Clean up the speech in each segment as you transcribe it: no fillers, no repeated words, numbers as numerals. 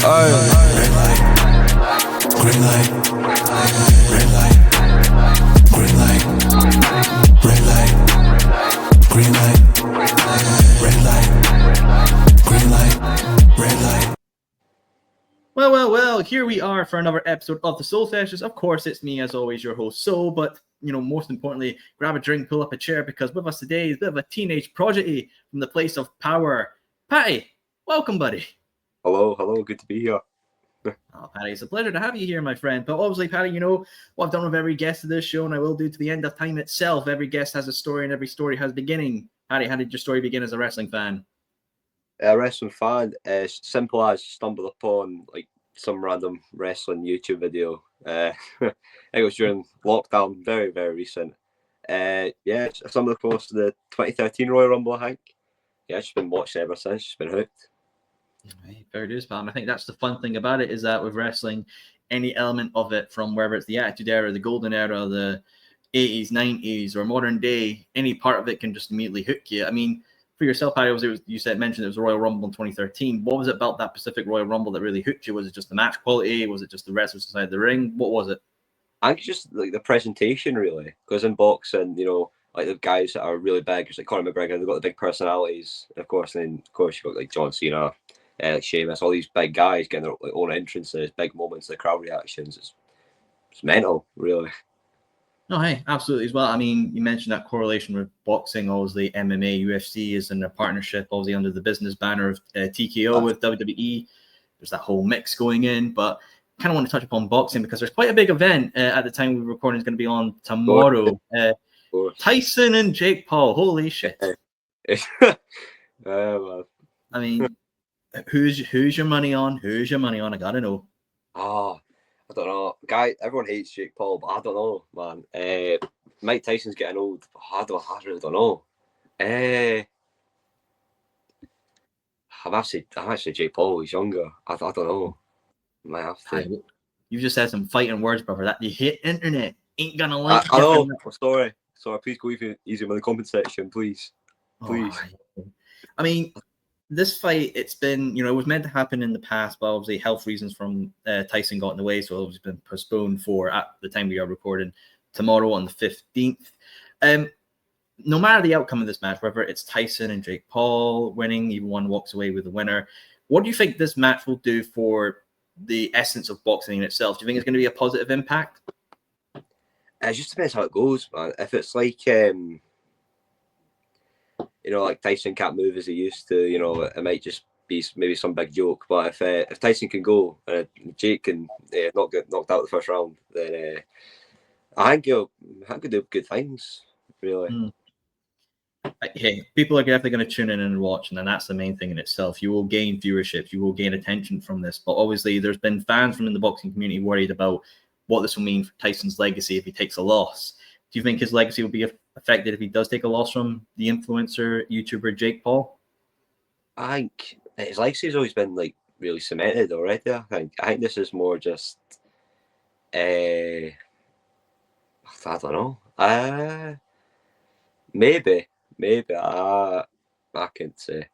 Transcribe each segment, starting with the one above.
Red light, green light, red light, green light, red light, green light, red light, green light, red light. Well, here we are for another episode of the Soul Sessions. Of course, it's me, as always, your host, Soul, but, most importantly, grab a drink, pull up a chair, because with us today is a bit of a teenage prodigy from the place of power. Patty, welcome, buddy. Hello, good to be here. Oh, Patty, it's a pleasure to have you here, my friend. But obviously, Patty, what I've done with every guest of this show, and I will do to the end of time itself. Every guest has a story, and every story has a beginning. Patty, how did your story begin as a wrestling fan? A wrestling fan, as simple as stumbled upon some random wrestling YouTube video. I think it was during lockdown, very, very recent. I stumbled across the 2013 Royal Rumble, I think. Yeah, I've just been watching ever since, just been hooked. Right, fair dues, pal. And I think that's the fun thing about it, is that with wrestling, any element of it, from whether it's the Attitude Era, the Golden Era, the 80s, 90s, or modern day, any part of it can just immediately hook you. I mean, for yourself, Patty, mentioned it was a Royal Rumble in 2013. What was it about that Pacific Royal Rumble that really hooked you? Was it just the match quality? Was it just the wrestlers inside the ring? What was it? I think it's just the presentation, really. Because in boxing, the guys that are really big, it's like Conor McGregor, they've got the big personalities, of course. And then, of course, you've got John Cena, Sheamus, all these big guys getting their own entrances, big moments, the crowd reactions. It's mental, really. No, hey, absolutely as well. I mean, you mentioned that correlation with boxing. Obviously, MMA, UFC is in a partnership, obviously under the business banner of TKO with WWE. There's that whole mix going in, but I kind of want to touch upon boxing because there's quite a big event at the time we're recording. Is going to be on tomorrow. Tyson and Jake Paul. Holy shit! Well. I mean, who's your money on? Who's your money on? I gotta know. Oh, I don't know. Everyone hates Jake Paul, but I don't know, man. Mike Tyson's getting old. I really don't know. I'm actually Jake Paul. He's younger. I don't know. I might have to. You just said some fighting words, brother. That you hate internet ain't gonna like. I know. Sorry. Please go easy with the comment section, please. Please. Oh, I mean, this fight, it's been, it was meant to happen in the past, but obviously health reasons from Tyson got in the way, so it's been postponed for, at the time we are recording, tomorrow on the 15th. No matter the outcome of this match, whether it's Tyson and Jake Paul winning, even one walks away with the winner, what do you think this match will do for the essence of boxing in itself? Do you think it's going to be a positive impact? It just depends how it goes, man. If it's like Tyson can't move as he used to, it might just be maybe some big joke. But if Tyson can go and Jake can not get knocked out the first round, then I think he'll do good things, really. Hey, people are definitely going to tune in and watch, and that's the main thing in itself. You will gain viewership, you will gain attention from this. But obviously, there's been fans from in the boxing community worried about what this will mean for Tyson's legacy if he takes a loss. Do you think his legacy will be affected if he does take a loss from the influencer YouTuber Jake Paul? I think his legacy has always been really cemented already. I think this is more just I don't know. Maybe I can't say.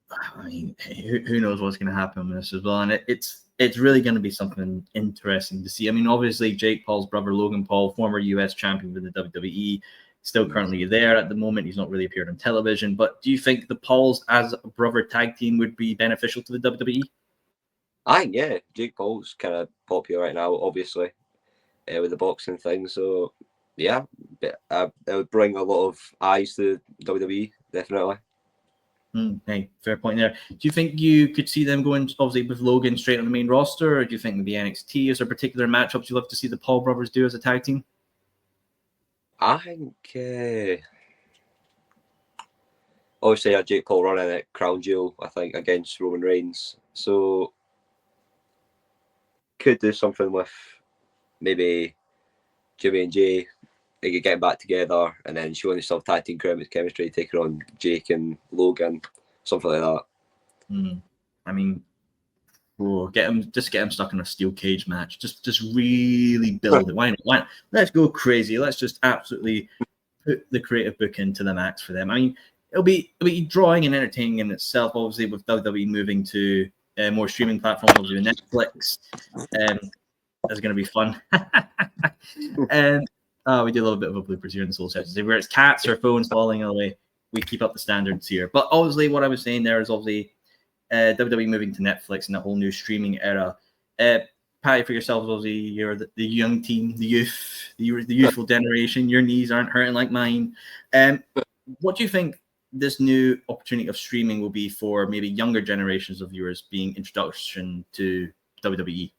I mean, who knows what's going to happen with this as well, and it's really going to be something interesting to see. I mean, obviously, Jake Paul's brother, Logan Paul, former US champion with the WWE, still currently there at the moment. He's not really appeared on television. But do you think the Pauls as a brother tag team would be beneficial to the WWE? I think, yeah. Jake Paul's kind of popular right now, obviously, with the boxing thing. So, yeah, it would bring a lot of eyes to WWE, definitely. Hey, fair point there. Do you think you could see them going, obviously, with Logan straight on the main roster, or do you think maybe NXT? Is there particular matchups you'd love to see the Paul brothers do as a tag team? I think, obviously, Jake Paul running at Crown Jewel, I think, against Roman Reigns. So, could do something with maybe Jimmy and Jay. They could get back together and then showing yourself tag team chemistry, taking on Jake and Logan, something like that. I mean, get him stuck in a steel cage match. Just really build it. Why not? Let's go crazy. Let's just absolutely put the creative book into the max for them. I mean, it'll be drawing and entertaining in itself. Obviously, with WWE moving to more streaming platforms, obviously with Netflix. That's going to be fun. And we do a little bit of a bloopers here in the Soul Sessions, where it's cats or phones falling away. We keep up the standards here. But obviously, what I was saying there is obviously WWE moving to Netflix and a whole new streaming era. Patty, for yourself, obviously, you're the young team, the youthful generation. Your knees aren't hurting like mine. What do you think this new opportunity of streaming will be for maybe younger generations of viewers being introduction to WWE?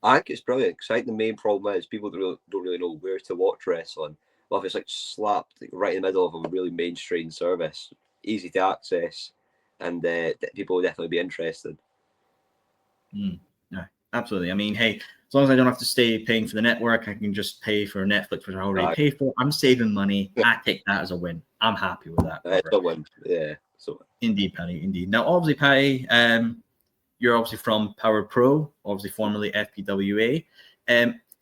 I think it's brilliant because I think the main problem is people don't really know where to watch wrestling. Well, if it's like slapped right in the middle of a really mainstream service, easy to access, and people will definitely be interested. Yeah, absolutely. I mean, hey, as long as I don't have to stay paying for the network, I can just pay for Netflix, which I already pay for. I'm saving money. I take that as a win. I'm happy with that. It's a win. Yeah. So indeed, Patty. Indeed. Now, obviously, Patty, you're obviously from PWR Pro, obviously formerly FPWA.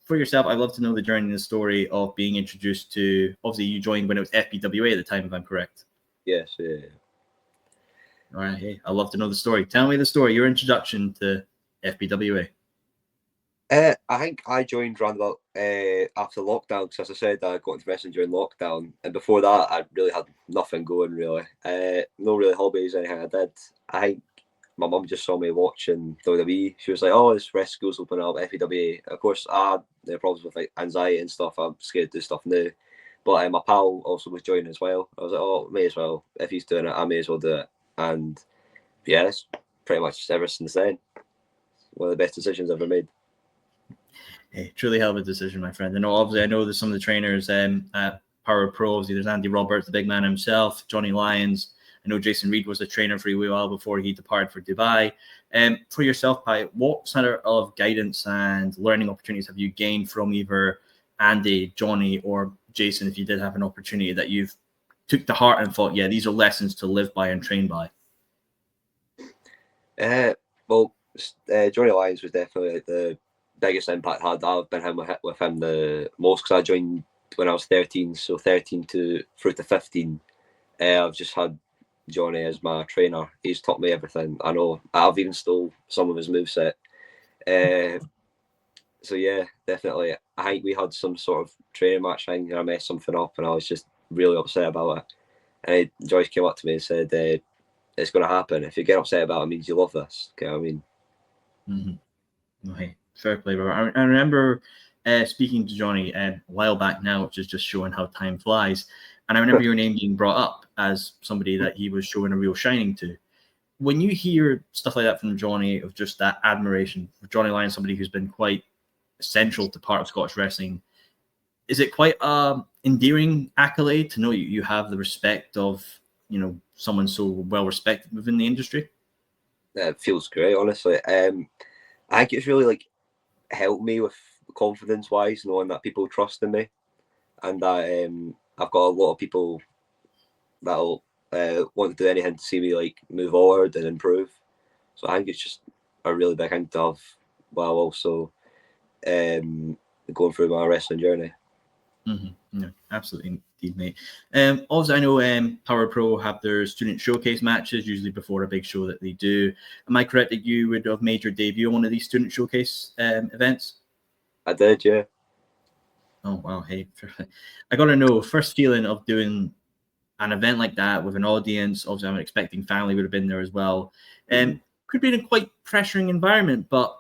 For yourself, I'd love to know the journey and the story of being introduced to. Obviously, you joined when it was FPWA at the time, if I'm correct. Yes. Yeah. All right. Hey, I'd love to know the story. Tell me the story. Your introduction to FPWA. I think I joined around about after lockdown because, as I said, I got into wrestling during lockdown, and before that, I really had nothing going really. No really hobbies, anything I did. I think my mum just saw me watching WWE. She was like, "Oh, this wrestling school's opening up, FPWA." Of course, I had problems with like anxiety and stuff. I'm scared to do stuff now. But my pal also was joining as well. I was like, "Oh, may as well. If he's doing it, I may as well do it." And yeah, it's pretty much ever since then. One of the best decisions I've ever made. Hey, truly hell of a decision, my friend. I know there's some of the trainers at PWR Pro. Obviously, there's Andy Roberts, the big man himself, Johnny Lyons. I know Jason Reed was a trainer for a wee while before he departed for Dubai. For yourself, Pi, what sort of guidance and learning opportunities have you gained from either Andy, Johnny, or Jason, if you did have an opportunity that you've took to heart and thought, yeah, these are lessons to live by and train by? Well, Johnny Lyons was definitely like the biggest impact I had. I've been with him the most because I joined when I was 13, so 13 through to 15. I've just had Johnny as my trainer. He's taught me everything. I know I've even stole some of his moveset. So yeah, definitely. I think we had some sort of training match thing and I messed something up and I was just really upset about it. And Joyce came up to me and said, "It's going to happen. If you get upset about it, it means you love this." Okay, I mean. Mm-hmm. Okay, fair play, bro. I remember speaking to Johnny a while back now, which is just showing how time flies. And I remember your name being brought up as somebody that he was showing a real shining to. When you hear stuff like that from Johnny, of just that admiration for Johnny Lyons, somebody who's been quite essential to part of Scottish wrestling, is it quite endearing accolade to know you have the respect of, someone so well respected within the industry? It feels great, honestly. I think it's really like helped me with confidence wise, knowing that people trust in me, and that I've got a lot of people that'll want to do anything to see me like move forward and improve. So I think it's just a really big thing to have while also going through my wrestling journey. Mm-hmm. Yeah, absolutely, indeed, mate. Also, I know PWR Pro have their student showcase matches usually before a big show that they do. Am I correct that you would have made your debut on one of these student showcase events? I did, yeah. Oh wow! Hey, I gotta know first feeling of doing an event like that with an audience. Obviously, I'm expecting family would have been there as well. Could be in a quite pressuring environment, but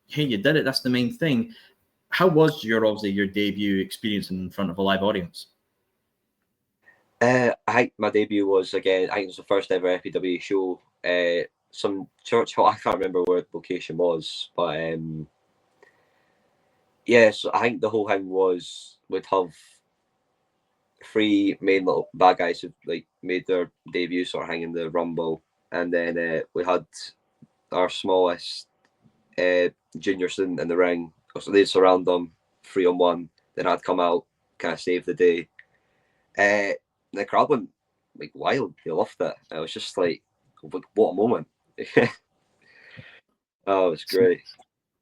hey, you did it. That's the main thing. How was your debut experience in front of a live audience? I think my debut was I think it was the first ever FPW show. Some church hall. I can't remember where the location was, but yeah. So I think the whole thing was we'd have three main little bad guys who like made their debut sort of thing in the Rumble, and then we had our smallest junior student in the ring. So they'd surround them 3-on-1. Then I'd come out, kind of save the day. The crowd went like wild. They loved it. It was just like, what a moment. Oh, it was great.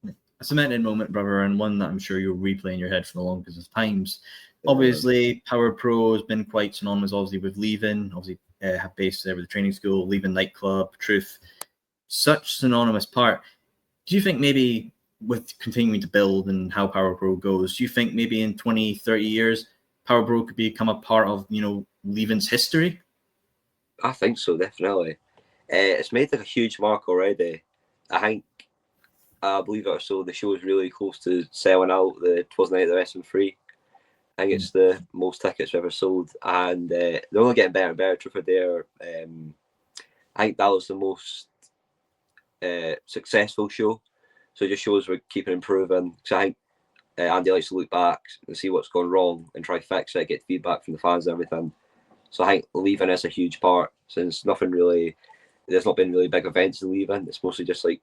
A cemented moment, brother, and one that I'm sure you'll replay in your head for the longest of times. Obviously, PWR Pro has been quite synonymous, obviously, with leaving. Obviously, have based there with the training school, leaving nightclub, Truth. such synonymous part. Do you think maybe with continuing to build and how Power Pro goes, do you think maybe in 20, 30 years, Power Pro could become a part of, Leaving's history? I think so, definitely. It's made like a huge mark already. I believe it or so, the show is really close to selling out the Twas Night of the Wrestling Free. I think it's the most tickets ever sold, and they're only getting better and better. Truth or Dare, I think that was the most successful show. So it just shows we're keeping improving. So I think Andy likes to look back and see what's gone wrong and try to fix it, get feedback from the fans and everything. So I think Leaving is a huge part, since there's not been really big events in Leaving. It's mostly just like,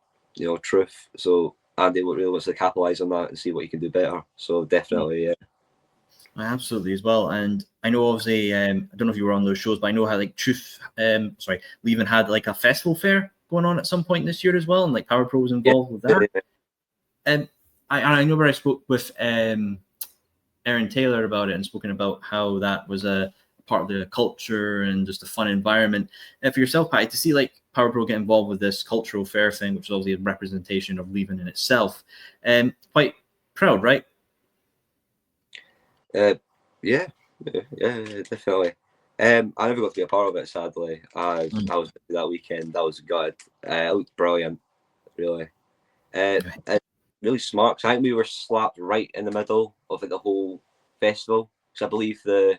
truth. So Andy really wants to capitalise on that and see what he can do better. So definitely, yeah. Absolutely as well. And I know obviously, I don't know if you were on those shows, but I know how like Leaving had like a festival fair going on at some point this year as well, and like Power Pro was involved with that. Yeah. And I know where I spoke with Aaron Taylor about it and spoken about how that was a part of the culture and just a fun environment. And for yourself, Patty, to see like Power Pro get involved with this cultural fair thing, which is obviously a representation of Leaving in itself, quite proud, right? Yeah, definitely. I never got to be a part of it, sadly. I was that weekend. That was good. It looked brilliant, really. It really smart. I think we were slapped right in the middle of the whole festival, because I believe the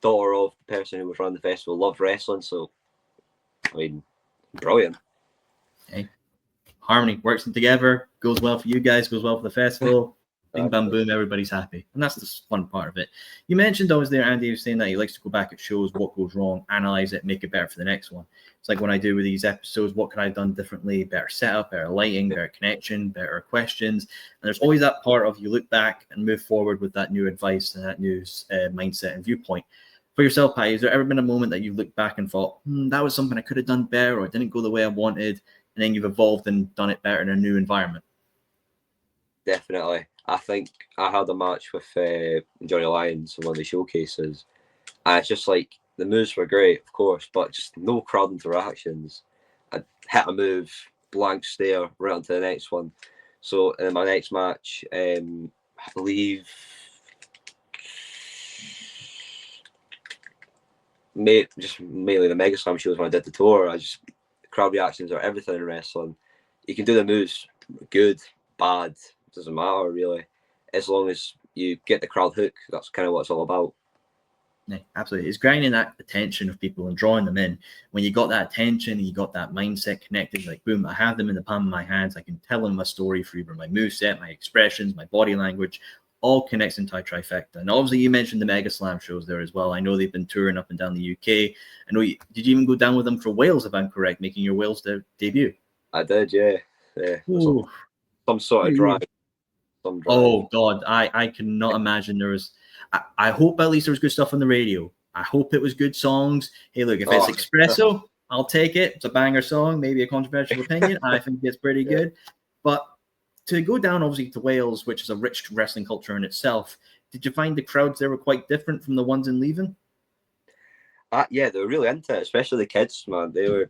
daughter of the person who was running the festival loved wrestling. So, I mean, brilliant. Hey, harmony works together. Goes well for you guys. Goes well for the festival. Bing, bam, boom, everybody's happy. And that's the fun part of it. You mentioned always there, Andy, was saying that he likes to go back at shows, what goes wrong, analyze it, make it better for the next one. It's like when I do with these episodes, what could I have done differently? Better setup, better lighting, better connection, better questions. And there's always that part of you look back and move forward with that new advice and that new mindset and viewpoint. For yourself, Patty, has there ever been a moment that you've looked back and thought, that was something I could have done better, or it didn't go the way I wanted, and then you've evolved and done it better in a new environment? Definitely. I think I had a match with Johnny Lyons in one of the showcases, and it's just like the moves were great, of course, but just no crowd interactions. I hit a move, blank stare, right onto the next one. So in my next match, I believe just mainly the Mega Slam shows when I did the tour, crowd reactions are everything in wrestling. You can do the moves good, bad, doesn't matter really, as long as you get the crowd hook. That's kind of what it's all about. Yeah, absolutely. It's grinding that attention of people and drawing them in. When you got that attention and you got that mindset connected, like boom, I have them in the palm of my hands. I can tell them a story for either my moveset, my expressions, my body language, all connects into a trifecta. And obviously you mentioned the Mega Slam shows there as well. I know they've been touring up and down the UK. I know did you even go down with them for Wales, if I'm correct, making your Wales debut? I did, yeah. Some sort of drive. Oh God, I cannot imagine there was. I hope at least there was good stuff on the radio. I hope it was good songs. Hey, look, if it's Espresso, I'll take it. It's a banger song, maybe a controversial opinion. I think it's pretty good. But to go down obviously to Wales, which is a rich wrestling culture in itself, did you find the crowds there were quite different from the ones in Leaving? Yeah, they were really into it, especially the kids, man. They were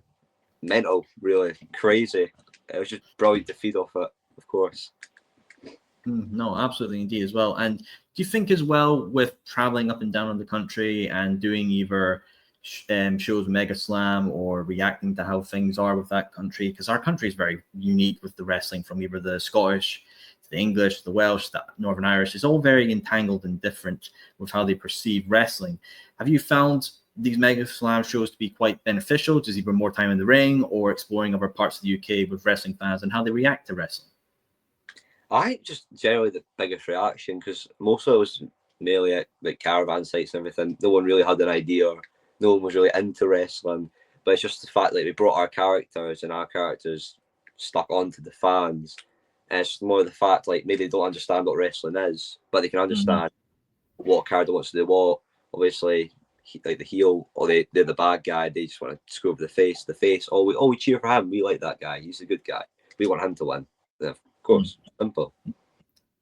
mental, really crazy. It was just brilliant to feed off it, of course. No, absolutely, indeed, as well. And do you think as well with traveling up and down in the country and doing either shows Mega Slam or reacting to how things are with that country, because our country is very unique with the wrestling, from either the Scottish to the English, the Welsh, the Northern Irish, it's all very entangled and different with how they perceive wrestling. Have you found these Mega Slam shows to be quite beneficial, just either more time in the ring or exploring other parts of the UK with wrestling fans and how they react to wrestling? I think just generally the biggest reaction, because most of it was mainly at like caravan sites and everything. No one really had an idea. No one was really into wrestling. But it's just the fact that we brought our characters and our characters stuck onto the fans. And it's more the fact like maybe they don't understand what wrestling is, but they can understand what character wants to do what. Obviously, like the heel or they're the bad guy. They just want to screw over the face. The face. Oh, we cheer for him. We like that guy. He's a good guy. We want him to win. Of course, simple.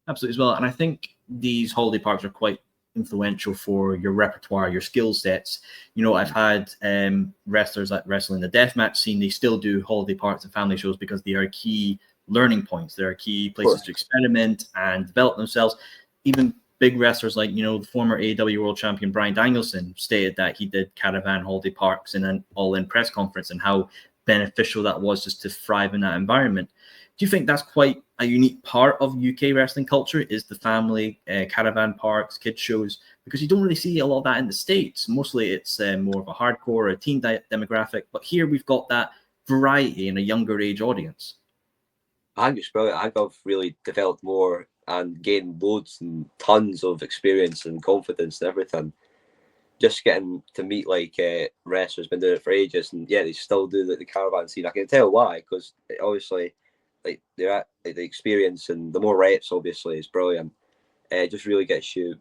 Absolutely as well. And I think these holiday parks are quite influential for your repertoire, your skill sets. You know, I've had wrestlers that wrestle in the deathmatch scene. They still do holiday parks and family shows because they are key learning points. There are key places to experiment and develop themselves. Even big wrestlers like, you know, the former AEW World Champion Bryan Danielson stated that he did caravan holiday parks in an all-in press conference and how beneficial that was just to thrive in that environment. Do you think that's quite a unique part of UK wrestling culture, is the family caravan parks, kids shows? Because you don't really see a lot of that in the States. Mostly it's more of a hardcore, a teen demographic. But here we've got that variety in a younger age audience. I think it's brilliant. I think I've really developed more and gained loads and tons of experience and confidence and everything. Just getting to meet like wrestlers, been doing it for ages, and yeah, they still do the caravan scene. I can tell why, because obviously, like they're at like, the experience and the more reps, obviously, is brilliant. It just really gets you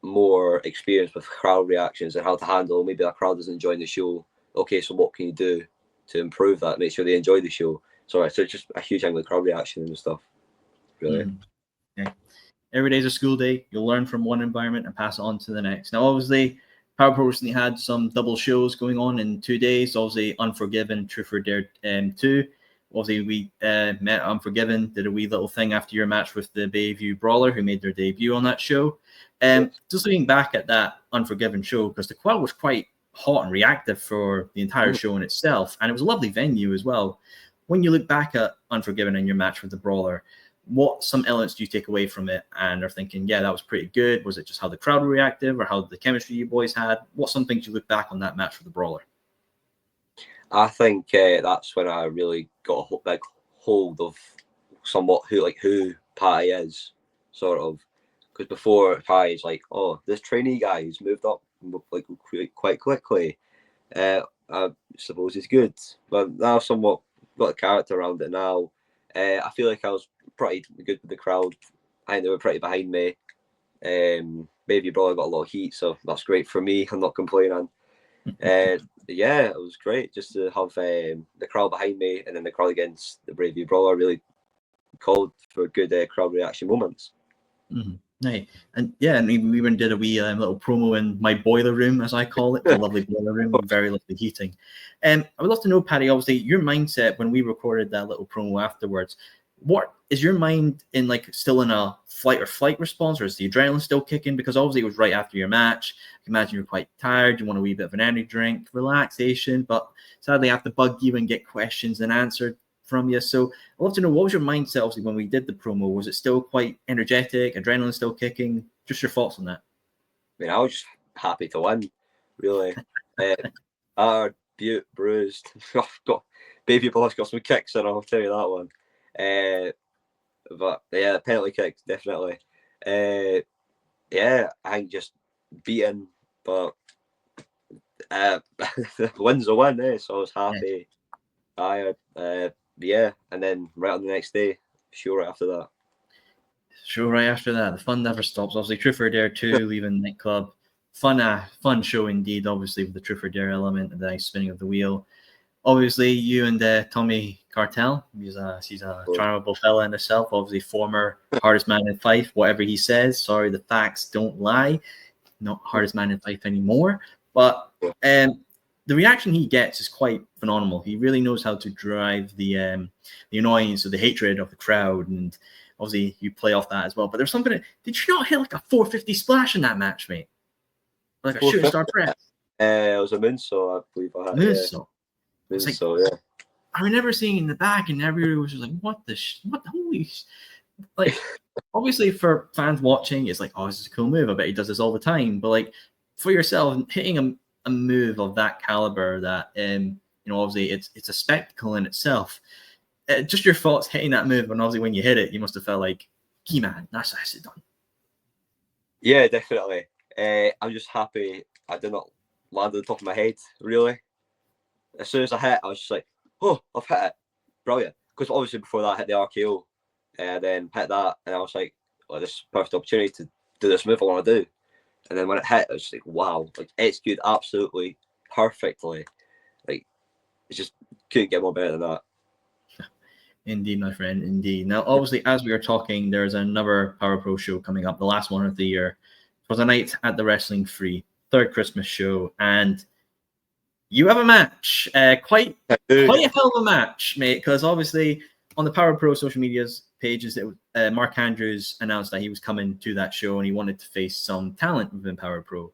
more experience with crowd reactions and how to handle. Maybe a crowd isn't enjoying the show. Okay, so what can you do to improve that? Make sure they enjoy the show. So it's just a huge thing with crowd reaction and stuff. Really. Yeah. Every day's a school day. You'll learn from one environment and pass it on to the next. Now, obviously, Power Pro recently had some double shows going on in 2 days. Obviously, Unforgiven, Truth or Dare 2. Obviously, we met Unforgiven, did a wee little thing after your match with the Bayview Brawler, who made their debut on that show. Just looking back at that Unforgiven show, because the crowd was quite hot and reactive for the entire show in itself, and it was a lovely venue as well. When you look back at Unforgiven and your match with the Brawler, what some elements do you take away from it and are thinking, yeah, that was pretty good? Was it just how the crowd were reactive or how the chemistry you boys had? What's some things you look back on that match with the Brawler? I think that's when I really got a big hold of somewhat who Patty is, sort of. Because before, Patty's like, oh, this trainee guy who's moved up like quite quickly. I suppose he's good, but now I've somewhat got a character around it now. I feel like I was pretty good with the crowd. I think they were pretty behind me. Maybe Brawler got a lot of heat, so that's great for me. I'm not complaining. Yeah, it was great just to have the crowd behind me, and then the crowd against the Bravey Brawler really called for good crowd reaction moments. Mm-hmm. Hey, and yeah, and we even did a wee little promo in my boiler room, as I call it, the lovely boiler room with very lovely heating. I would love to know, Paddy, obviously your mindset when we recorded that little promo afterwards. What is your mind in, like, still in a flight or flight response, or is the adrenaline still kicking? Because obviously it was right after your match. I can imagine you're quite tired. You want a wee bit of an energy drink, relaxation, but sadly I have to bug you and get questions and answered from you. So I'd love to know, what was your mindset obviously when we did the promo? Was it still quite energetic, adrenaline still kicking? Just your thoughts on that. I mean, I was just happy to win, really. Our Butte bruised. I've got Baby Boss got some kicks in, I'll tell you that one. But yeah, penalty kicks definitely. Yeah, I think just beaten, but the win's a win, so I was happy. Yeah, and then right on the next day, show right after that. Show right after that. The fun never stops. Obviously, Truth or Dare 2, leaving the nightclub. Fun show indeed, obviously, with the Truth or Dare element and the nice spinning of the wheel. Obviously, you and Tommy Cartel, she's a charmable fella in herself, obviously former hardest man in Fife, whatever he says. Sorry, the facts don't lie. Not hardest man in Fife anymore. But the reaction he gets is quite phenomenal. He really knows how to drive the annoyance or the hatred of the crowd, and obviously you play off that as well. But there's something. Did you not hit like a 450 splash in that match, mate? Like a shooting star press? It was a moonsault, I believe I had. Moonsault. Moonsault, yeah. I remember seeing in the back, and everybody was just like, "What the holy?" Like, obviously for fans watching, it's like, "Oh, this is a cool move. I bet he does this all the time." But like for yourself, hitting a move of that caliber, that obviously it's a spectacle in itself. Just your thoughts hitting that move, and obviously when you hit it, you must have felt like, "Key man, that's it done." Yeah, definitely. I'm just happy I did not land on the top of my head, really. As soon as I hit, I was just like, oh, I've hit it. Brilliant. Because obviously before that, I hit the RKO, then hit that, and I was like, oh, this is a perfect opportunity to do this move I want to do. And then when it hit, I was just like, wow, like executed absolutely perfectly. Like, it just couldn't get more better than that. Indeed, my friend, indeed. Now, obviously, as we are talking, there's another Power Pro show coming up, the last one of the year, 'Twas a Night at the Wrestling Free, third Christmas show, and you have a match. Quite a hell of a match, mate, because obviously on the PWR Pro social media's pages, Mark Andrews announced that he was coming to that show and he wanted to face some talent within PWR Pro.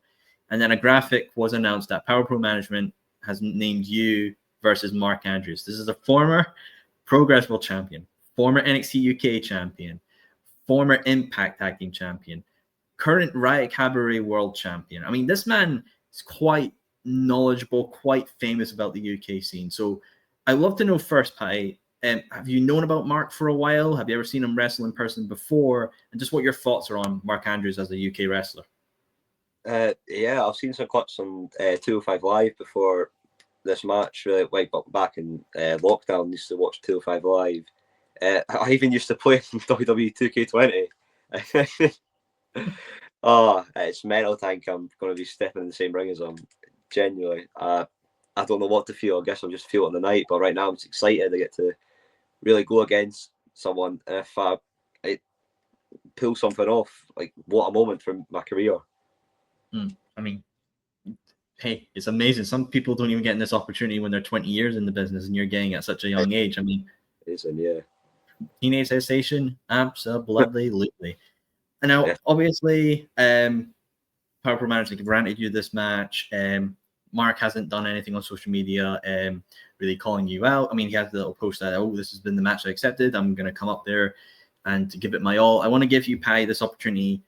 And then a graphic was announced that PWR Pro management has named you versus Mark Andrews. This is a former Progress World Champion, former NXT UK Champion, former Impact Tag Team Champion, current Riot Cabaret World Champion. I mean, this man is quite knowledgeable, quite famous about the UK scene. So I'd love to know first, Patty, have you known about Mark for a while? Have you ever seen him wrestle in person before? And just what your thoughts are on Mark Andrews as a UK wrestler? Yeah, I've seen some clips on 205 Live before this match. Like back in lockdown, I used to watch 205 Live. I even used to play in WWE 2K20. Oh, it's mental. Think I'm going to be stepping in the same ring as him. Genuinely, I don't know what to feel. I guess I'll just feel it on the night. But right now, I'm just excited. I get to really go against someone. And if I pull something off, like, what a moment for my career. I mean, hey, it's amazing. Some people don't even get this opportunity when they're 20 years in the business, and you're getting at such a young age. I mean, yeah. Teenage sensation, absolutely. And now, obviously, PWR Pro management granted you this match. Mark hasn't done anything on social media really calling you out. I mean, he has the little post that, oh, this has been the match I accepted. I'm going to come up there and to give it my all. I want to give you, Patty, this opportunity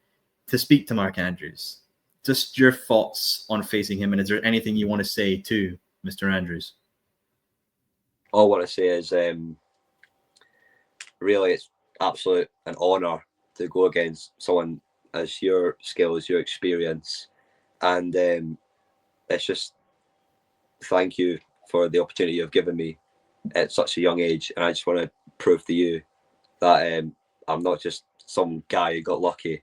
to speak to Mark Andrews. Just your thoughts on facing him, and is there anything you want to say to Mr. Andrews? All I want to say is really it's absolute an honour to go against someone as your skills, your experience, and it's just thank you for the opportunity you've given me at such a young age, and I just want to prove to you that I'm not just some guy who got lucky,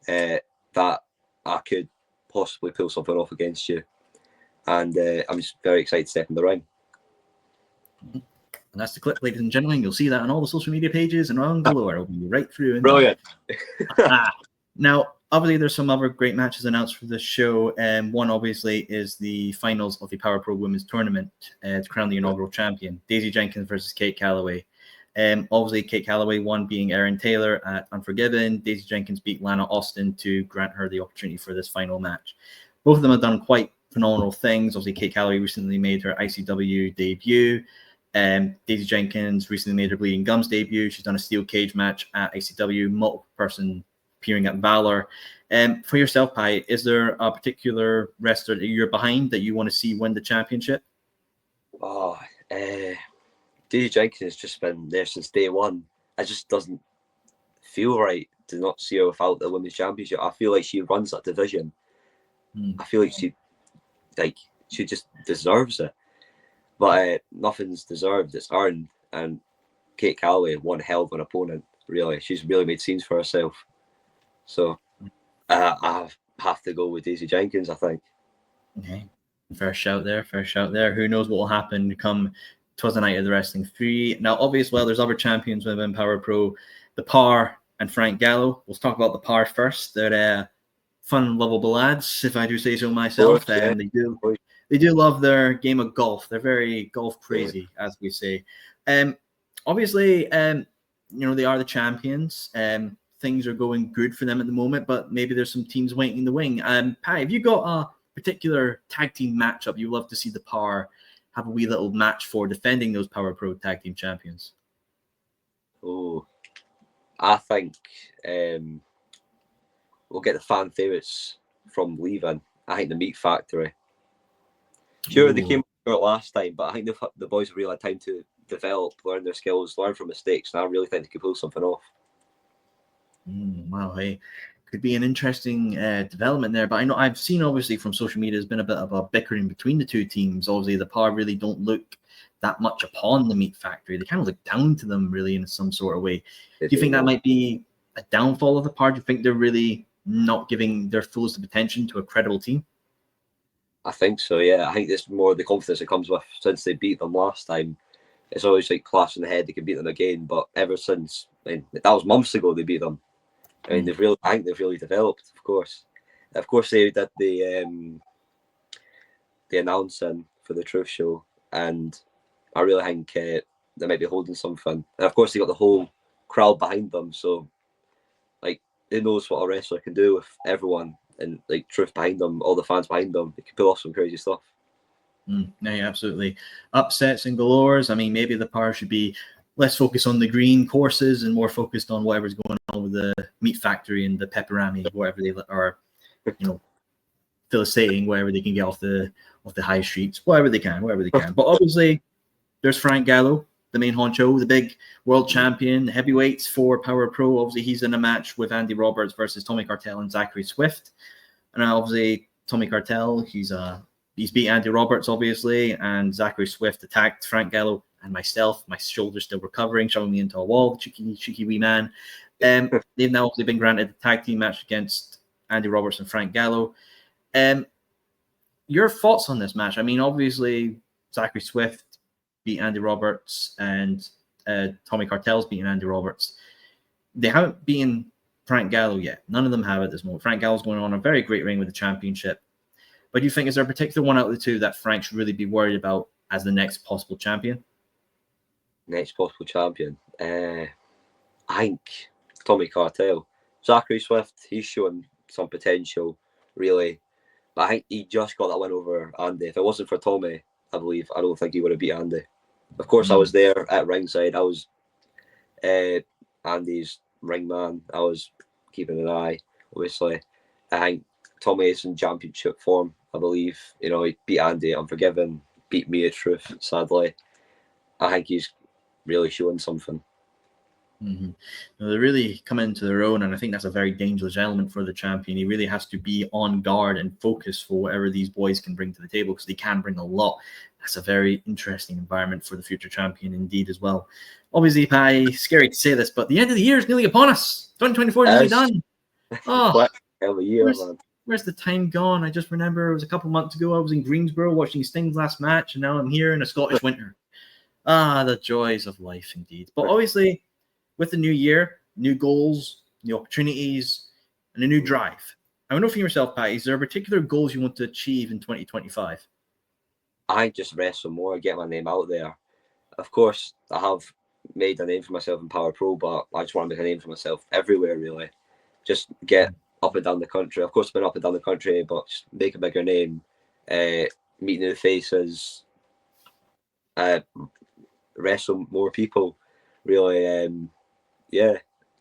that I could possibly pull something off against you, and I'm just very excited to step in the ring. And that's the clip, ladies and gentlemen. You'll see that on all the social media pages and on below. It'll be right through. Brilliant. Now, obviously, there's some other great matches announced for this show. One, obviously, is the finals of the PWR Pro Women's Tournament to crown the inaugural champion. Daisy Jenkins versus Kate Calloway. Obviously, Kate Calloway won, being Erin Taylor at Unforgiven. Daisy Jenkins beat Lana Austin to grant her the opportunity for this final match. Both of them have done quite phenomenal things. Obviously, Kate Calloway recently made her ICW debut. Daisy Jenkins recently made her Bleeding Gums debut. She's done a steel cage match at ICW, multiple person appearing at Valor. For yourself, Pi, is there a particular wrestler that you're behind that you want to see win the championship? Daisy Jenkins has just been there since day one. It just doesn't feel right to not see her without the women's championship. I feel like she runs that division. I feel like she just deserves it. But nothing's deserved, it's earned. And Kate Calloway, one hell of an opponent, really. She's really made scenes for herself. So I have to go with Daisy Jenkins, I think. Okay. Fair shout there. Who knows what will happen come Twas a Night of the Wrestling Free. Now, obviously, well, there's other champions within PWR Pro, the Par and Frank Gallo. We'll talk about the Par first. They're fun, lovable lads, if I do say so myself. Course, yeah. They do love their game of golf. They're very golf crazy, as we say. Obviously, they are the champions. Things are going good for them at the moment, but maybe there's some teams waiting in the wing. Pi, have you got a particular tag team matchup you love to see the Par have a wee little match for defending those PWR Pro tag team champions? Oh, I think we'll get the fan favourites from leaving. I think the Meat Factory. Sure, they came short last time, but I think the boys have really had time to develop, learn their skills, learn from mistakes, and I really think they could pull something off. Wow, hey, could be an interesting development there. But I know I've seen, obviously, from social media, there's been a bit of a bickering between the two teams. Obviously, the Par really don't look that much upon the Meat Factory. They kind of look down to them, really, in some sort of way. Do you think that might be a downfall of the Par? Do you think they're really not giving their fullest of attention to a credible team? I think so, yeah. I think it's more the confidence it comes with since they beat them last time. It's always like class in the head, they can beat them again. But ever since, that was months ago they beat them. I mean, I think they've really developed, of course. Of course, they did the announcing for the Truth Show, and I really think they might be holding something. And of course, they got the whole crowd behind them, so like who knows what a wrestler can do with everyone and like Truth behind them, all the fans behind them. They can pull off some crazy stuff. No, absolutely. Upsets and galores. I mean, maybe the power should be less focused on the green courses and more focused on whatever's going on with the meat factory and the pepperami, whatever they are, felicitating wherever they can get off the high streets, wherever they can. But obviously, there's Frank Gallo, the main honcho, the big world champion, heavyweights for PWR Pro. Obviously, he's in a match with Andy Roberts versus Tommy Cartel and Zachary Swift. And obviously, Tommy Cartel, he's beat Andy Roberts, obviously, and Zachary Swift attacked Frank Gallo and myself. My shoulder's still recovering, shoving me into a wall, cheeky wee man. They've now been granted a tag team match against Andy Roberts and Frank Gallo. Your thoughts on this match? I mean, obviously, Zachary Swift beat Andy Roberts and Tommy Cartel's beaten Andy Roberts. They haven't beaten Frank Gallo yet. None of them have at this moment. Frank Gallo's going on a very great reign with the championship. But do you think, is there a particular one out of the two that Frank should really be worried about as the next possible champion? Next possible champion? I think Tommy Cartel. Zachary Swift, he's showing some potential, really. But I think he just got that win over Andy. If it wasn't for Tommy, I don't think he would have beat Andy. Of course, I was there at ringside. I was Andy's ring man. I was keeping an eye, obviously. I think Tommy is in championship form, I believe. He beat Andy at Unforgiven, beat me at Truth, sadly. I think he's really showing something. Mm-hmm. They really come into their own, and I think that's a very dangerous element for the champion. He really has to be on guard and focus for whatever these boys can bring to the table, because they can bring a lot. That's a very interesting environment for the future champion indeed as well. Obviously, Pi, scary to say this, but the end of the year is nearly upon us. 2024 is nearly done. Oh, where's the time gone? I just remember it was a couple months ago. I was in Greensboro watching Sting's last match, and now I'm here in a Scottish winter. The joys of life indeed. But obviously, with the new year, new goals, new opportunities, and a new drive. I don't know for yourself, Pat, is there particular goals you want to achieve in 2025? I just wrestle more, get my name out there. Of course, I have made a name for myself in PWR Pro, but I just want to make a name for myself everywhere, really. Just get up and down the country. Of course, I've been up and down the country, but just make a bigger name, meet new faces, wrestle more people, really.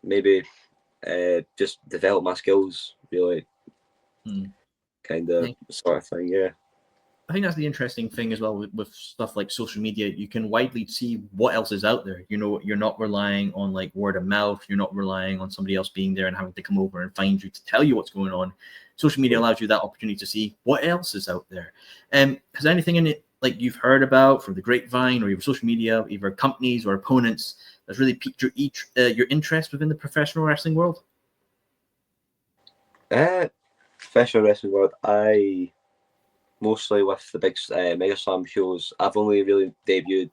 Maybe just develop my skills, really, kind of sort of thing. Yeah, I think that's the interesting thing as well with stuff like social media. You can widely see what else is out there. You're not relying on like word of mouth. You're not relying on somebody else being there and having to come over and find you to tell you what's going on. Social media allows you that opportunity to see what else is out there. Has anything in it like you've heard about from the grapevine or your social media, either companies or opponents, that's really piqued your interest within the professional wrestling world? Professional wrestling world, I mostly with the big Mega Slam shows. I've only really debuted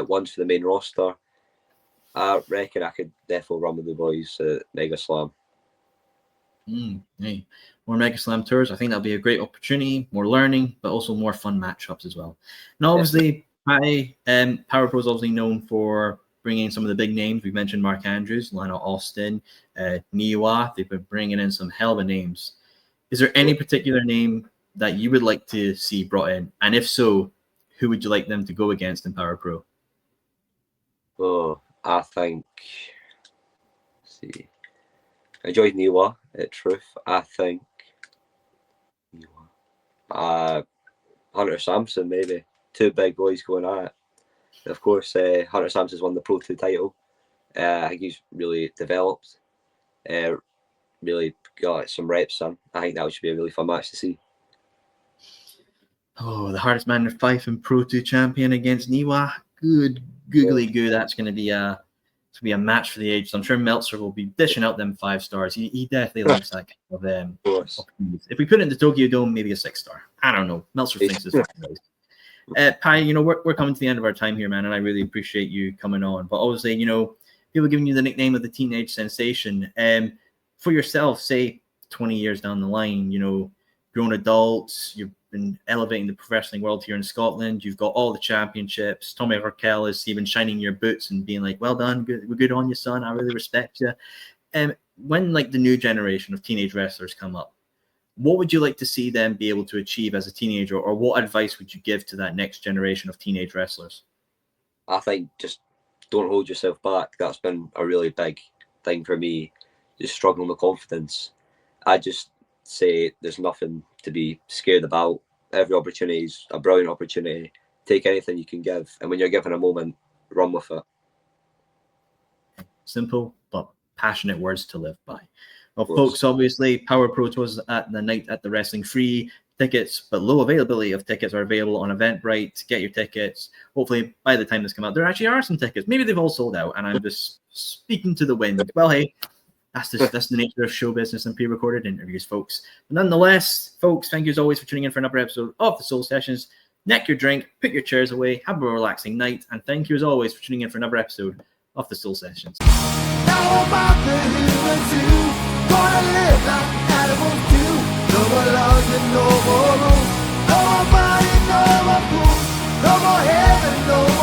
once for the main roster. I reckon I could definitely run with the boys at Mega Slam. Hey, more Mega Slam tours. I think that'll be a great opportunity, more learning, but also more fun matchups as well. Now, obviously, PWR Pro is obviously known for bringing in some of the big names. We've mentioned Mark Andrews, Lionel Austin, Niwa. They've been bringing in some hell of a names. Is there any particular name that you would like to see brought in? And if so, who would you like them to go against in PWR Pro? Oh, I think, let's see. I enjoyed Niwa at Truth. I think Hunter Sampson, maybe. Two big boys going at it. Of course, Hunter Sampson's won the Pro 2 title. I think he's really developed, really got some reps in. I think that should be a really fun match to see. Oh, the hardest man in Fife and Pro 2 champion against Niwa. Good googly goo. That's going to be a match for the ages. I'm sure Meltzer will be dishing out them 5 stars. He definitely likes that kind of opportunities. If we put it in the Tokyo Dome, maybe a 6-star. I don't know. Meltzer thinks this. Pi, we're coming to the end of our time here, man, and I really appreciate you coming on. But obviously, people giving you the nickname of the teenage sensation. For yourself, say 20 years down the line, you know, grown adults, you've been elevating the professional world here in Scotland. You've got all the championships. Tommy Raquel is even shining your boots and being like, well done, good, we're good on you, son. I really respect you. And when like the new generation of teenage wrestlers come up, what would you like to see them be able to achieve as a teenager, or what advice would you give to that next generation of teenage wrestlers? I think just don't hold yourself back. That's been a really big thing for me, just struggling with confidence. I just say there's nothing to be scared about. Every opportunity is a brilliant opportunity. Take anything you can give, and when you're given a moment, run with it. Simple but passionate words to live by. Well, folks, obviously, PWR Pro Twas at the night at the Wrestling. Free tickets, but low availability of tickets are available on Eventbrite. Get your tickets. Hopefully, by the time this comes out, there actually are some tickets. Maybe they've all sold out, and I'm just speaking to the wind. Well, hey, that's the nature of show business and pre-recorded interviews, folks. But nonetheless, folks, thank you as always for tuning in for another episode of the Soul Sessions. Neck your drink, put your chairs away, have a relaxing night, and thank you as always for tuning in for another episode of the Soul Sessions. Now I'm out there here with you. Gonna live like animals do. No more laws and no more rules. No more money, no more fools. No more heaven, no